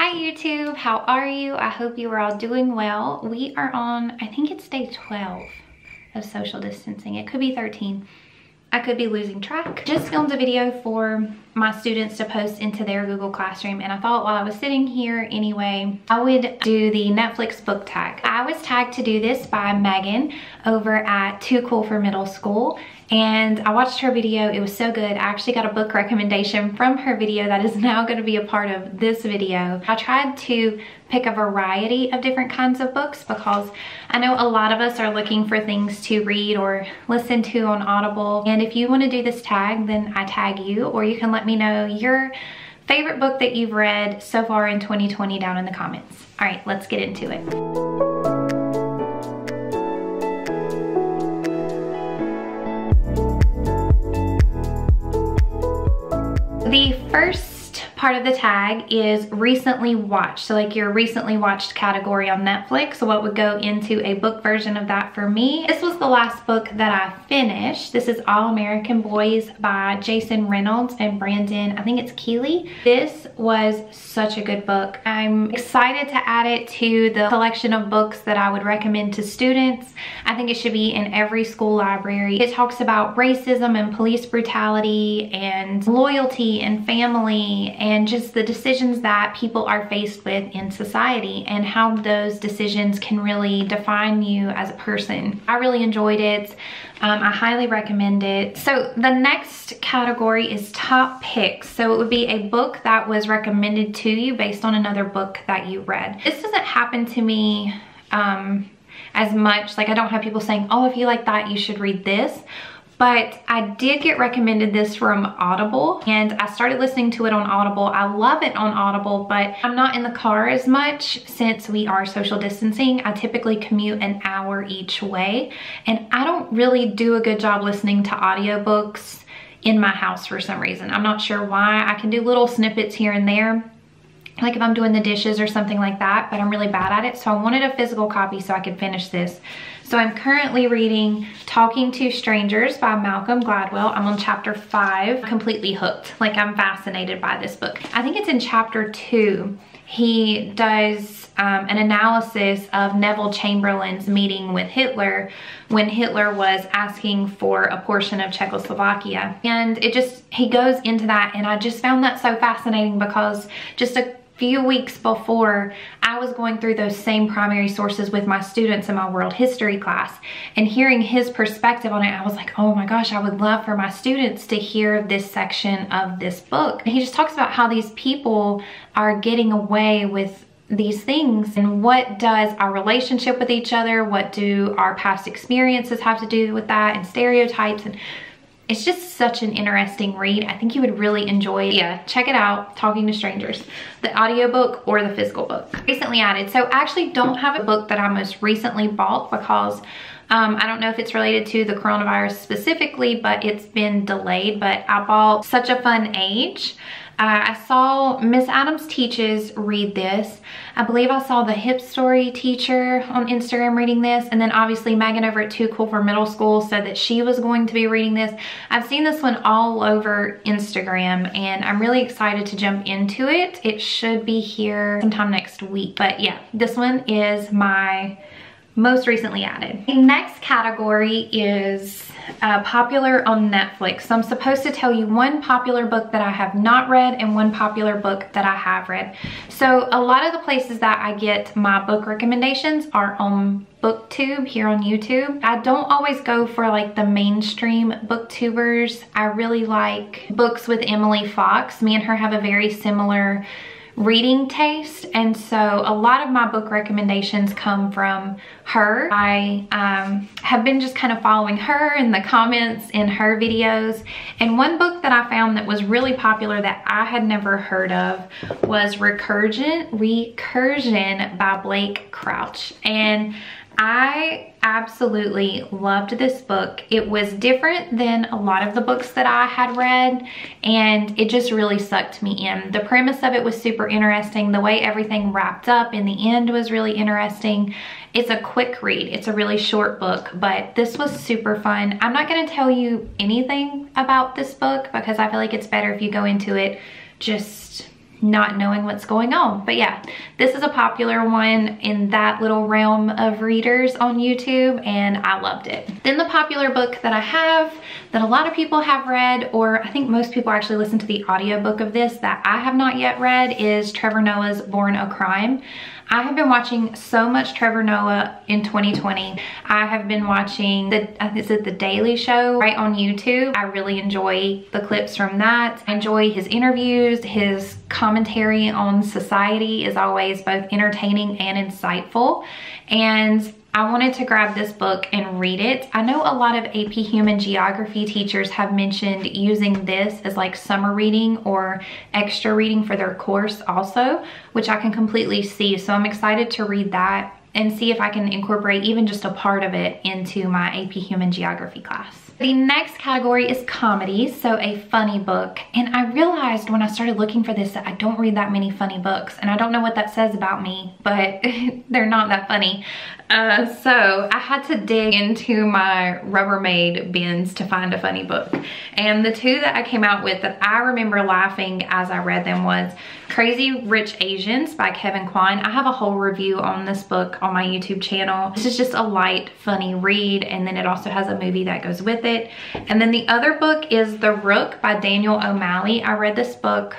Hi YouTube, how are you? I hope you are all doing well. We are on, I think it's day 12 of social distancing. It could be 13. I could be losing track. Just filmed a video for my students to post into their Google Classroom, and I thought while I was sitting here anyway, I would do the Netflix book tag. I was tagged to do this by Megan over at Too Cool for Middle School, and I watched her video. It was so good. I actually got a book recommendation from her video that is now going to be a part of this video. I tried to pick a variety of different kinds of books because I know a lot of us are looking for things to read or listen to on Audible. And if you want to do this tag, then I tag you, or you can let me know your favorite book that you've read so far in 2020 down in the comments. All right, let's get into it. The first part of the tag is recently watched. So like your recently watched category on Netflix. So what would go into a book version of that for me. This was the last book that I finished. This is All American Boys by Jason Reynolds and Brandon, I think it's Keeley. This was such a good book. I'm excited to add it to the collection of books that I would recommend to students. I think it should be in every school library. It talks about racism and police brutality and loyalty and family and just the decisions that people are faced with in society and how those decisions can really define you as a person. I really enjoyed it. I highly recommend it. So the next category is top picks. So it would be a book that was recommended to you based on another book that you read. This doesn't happen to me as much. Like I don't have people saying, oh, if you like that, you should read this. But I did get recommended this from Audible, and I started listening to it on Audible. I love it on Audible, but I'm not in the car as much since we are social distancing. I typically commute an hour each way, and I don't really do a good job listening to audiobooks in my house for some reason. I'm not sure why. I can do little snippets here and there, like if I'm doing the dishes or something like that, but I'm really bad at it. So I wanted a physical copy so I could finish this. So I'm currently reading Talking to Strangers by Malcolm Gladwell. I'm on chapter 5, completely hooked. Like I'm fascinated by this book. I think it's in chapter 2. He does an analysis of Neville Chamberlain's meeting with Hitler when Hitler was asking for a portion of Czechoslovakia. And he goes into that, and I just found that so fascinating because just a few weeks before, I was going through those same primary sources with my students in my world history class, and hearing his perspective on it, I was like, oh my gosh, I would love for my students to hear this section of this book. And he just talks about how these people are getting away with these things, and what does our relationship with each other, what do our past experiences have to do with that, and stereotypes. And it's just such an interesting read. I think you would really enjoy it. Yeah, check it out, Talking to Strangers, the audiobook or the physical book. Recently added. So I actually don't have a book that I most recently bought because I don't know if it's related to the coronavirus specifically, but it's been delayed. But I bought Such a Fun Age. I saw Miss Adams Teaches read this. I believe I saw the Hip Story teacher on Instagram reading this. And then obviously Megan over at Too Cool for Middle School said that she was going to be reading this. I've seen this one all over Instagram, and I'm really excited to jump into it. It should be here sometime next week. But yeah, this one is my most recently added. The next category is popular on Netflix. So I'm supposed to tell you one popular book that I have not read and one popular book that I have read. So a lot of the places that I get my book recommendations are on BookTube here on YouTube. I don't always go for like the mainstream booktubers. I really like Books with Emily Fox. Me and her have a very similar reading taste, and so a lot of my book recommendations come from her. I have been just kind of following her in the comments in her videos, and one book that I found that was really popular that I had never heard of was Recursion by Blake Crouch, and I absolutely loved this book. It was different than a lot of the books that I had read, and it just really sucked me in. The premise of it was super interesting. The way everything wrapped up in the end was really interesting. It's a quick read. It's a really short book, but this was super fun. I'm not going to tell you anything about this book because I feel like it's better if you go into it just not knowing what's going on. But yeah, this is a popular one in that little realm of readers on YouTube, and I loved it. Then the popular book that I have that a lot of people have read, or I think most people actually listen to the audiobook of this that I have not yet read, is Trevor Noah's Born a Crime. I have been watching so much Trevor Noah in 2020. I have been watching the Daily Show right on YouTube. I really enjoy the clips from that. I enjoy his interviews. His commentary on society is always both entertaining and insightful. And I wanted to grab this book and read it. I know a lot of AP Human Geography teachers have mentioned using this as like summer reading or extra reading for their course also, which I can completely see. So I'm excited to read that and see if I can incorporate even just a part of it into my AP Human Geography class. The next category is comedies, so a funny book. And I realized when I started looking for this that I don't read that many funny books, and I don't know what that says about me, but they're not that funny. So I had to dig into my Rubbermaid bins to find a funny book. And the two that I came out with that I remember laughing as I read them was Crazy Rich Asians by Kevin Kline. I have a whole review on this book on my YouTube channel. This is just a light, funny read, and then it also has a movie that goes with it. And then the other book is The Rook by Daniel O'Malley. I read this book,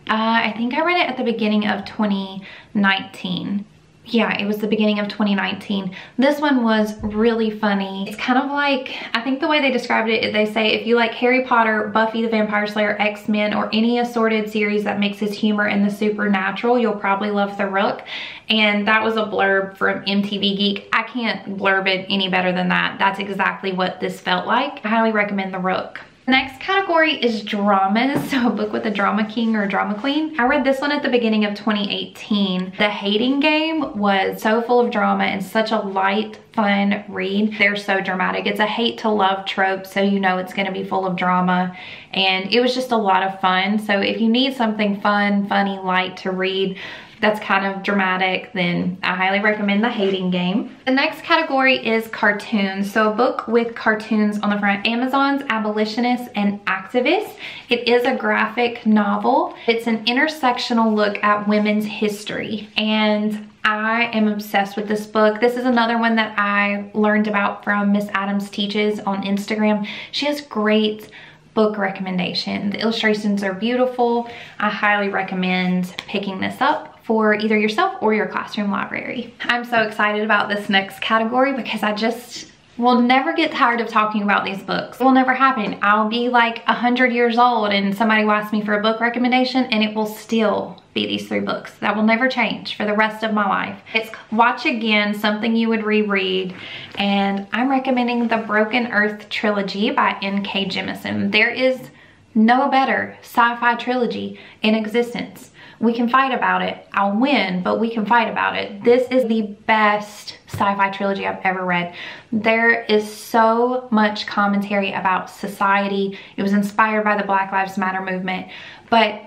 I think I read it at the beginning of 2019. Yeah, it was the beginning of 2019. This one was really funny. It's kind of like, I think the way they described it, they say if you like Harry Potter, Buffy the Vampire Slayer, X-Men, or any assorted series that mixes humor and the supernatural, you'll probably love The Rook. And that was a blurb from MTV Geek. I can't blurb it any better than that. That's exactly what this felt like. I highly recommend The Rook. The next category is dramas, so a book with a drama king or drama queen. I read this one at the beginning of 2018. The Hating Game was so full of drama and such a light, fun read. They're so dramatic. It's a hate to love trope, so you know it's gonna be full of drama. And it was just a lot of fun. So if you need something fun, funny, light to read, that's kind of dramatic, then I highly recommend The Hating Game. The next category is cartoons. So a book with cartoons on the front. Amazon's Abolitionists and Activists. It is a graphic novel. It's an intersectional look at women's history, and I am obsessed with this book. This is another one that I learned about from Miss Adams Teaches on Instagram. She has great book recommendation. The illustrations are beautiful. I highly recommend picking this up for either yourself or your classroom library. I'm so excited about this next category because I just will never get tired of talking about these books. It will never happen. I'll be like 100 years old and somebody will ask me for a book recommendation and it will still be these 3 books. That will never change for the rest of my life. It's Watch Again, something you would reread, and I'm recommending the Broken Earth trilogy by N.K. Jemisin. There is no better sci-fi trilogy in existence. We can fight about it. I'll win, but we can fight about it. This is the best sci-fi trilogy I've ever read. There is so much commentary about society. It was inspired by the Black Lives Matter movement, but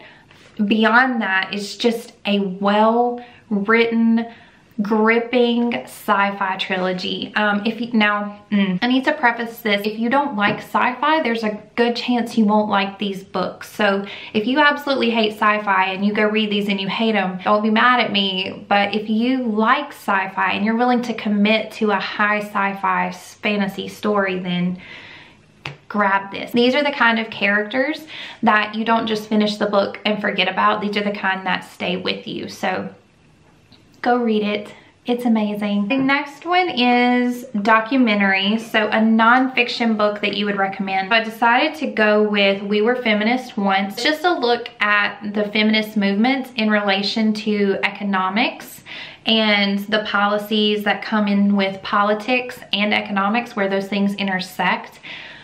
beyond that, it's just a well-written, gripping sci-fi trilogy. I need to preface this. If you don't like sci-fi, there's a good chance you won't like these books. So if you absolutely hate sci-fi and you go read these and you hate them, don't be mad at me. But if you like sci-fi and you're willing to commit to a high sci-fi fantasy story, then grab this. These are the kind of characters that you don't just finish the book and forget about. These are the kind that stay with you. So go read it. It's amazing. The next one is documentary, so a nonfiction book that you would recommend. I decided to go with We Were Feminist Once. Just a look at the feminist movement in relation to economics and the policies that come in with politics and economics, where those things intersect.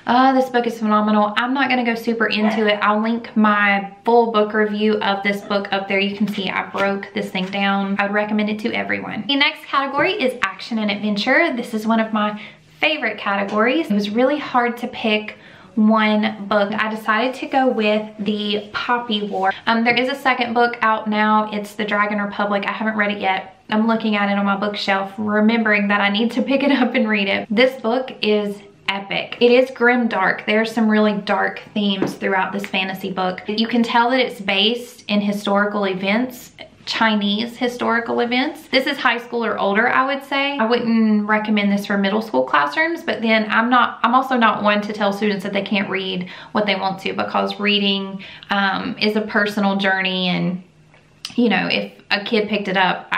This book is phenomenal. I'm not gonna go super into it. I'll link my full book review of this book up there. You can see I broke this thing down. I would recommend it to everyone. The next category is action and adventure. This is one of my favorite categories. It was really hard to pick one book. I decided to go with The Poppy War. There is a second book out now. It's The Dragon Republic. I haven't read it yet. I'm looking at it on my bookshelf, remembering that I need to pick it up and read it. This book is epic. It is grim dark. There are some really dark themes throughout this fantasy book. You can tell that it's based in historical events, Chinese historical events. This is high school or older, I would say. I wouldn't recommend this for middle school classrooms, but then I'm also not one to tell students that they can't read what they want to, because reading is a personal journey, and you know, if a kid picked it up,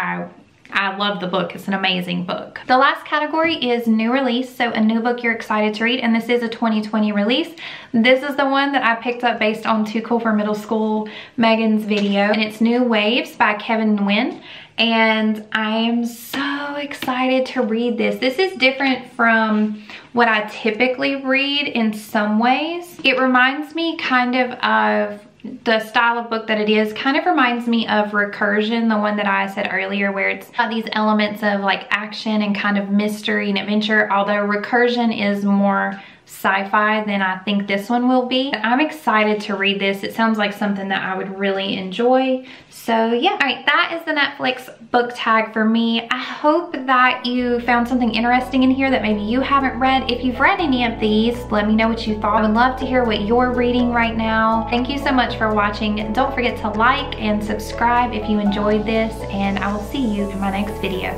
I love the book. It's an amazing book. The last category is new release, so a new book you're excited to read, and this is a 2020 release. This is the one that I picked up based on Too Cool for Middle School, Megan's video, and it's New Waves by Kevin Nguyen, and I am so excited to read this. This is different from what I typically read in some ways. It reminds me kind of the style of book that it is, kind of reminds me of Recursion, the one that I said earlier, where it's got these elements of like action and kind of mystery and adventure, although Recursion is more sci-fi than I think this one will be. I'm excited to read this. It sounds like something that I would really enjoy. So yeah, all right, that is the Netflix book tag for me. I hope that you found something interesting in here that maybe you haven't read. If you've read any of these, let me know what you thought. I would love to hear what you're reading right now. Thank you so much for watching. Don't forget to like and subscribe if you enjoyed this, and I will see you in my next video.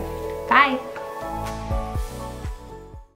Bye.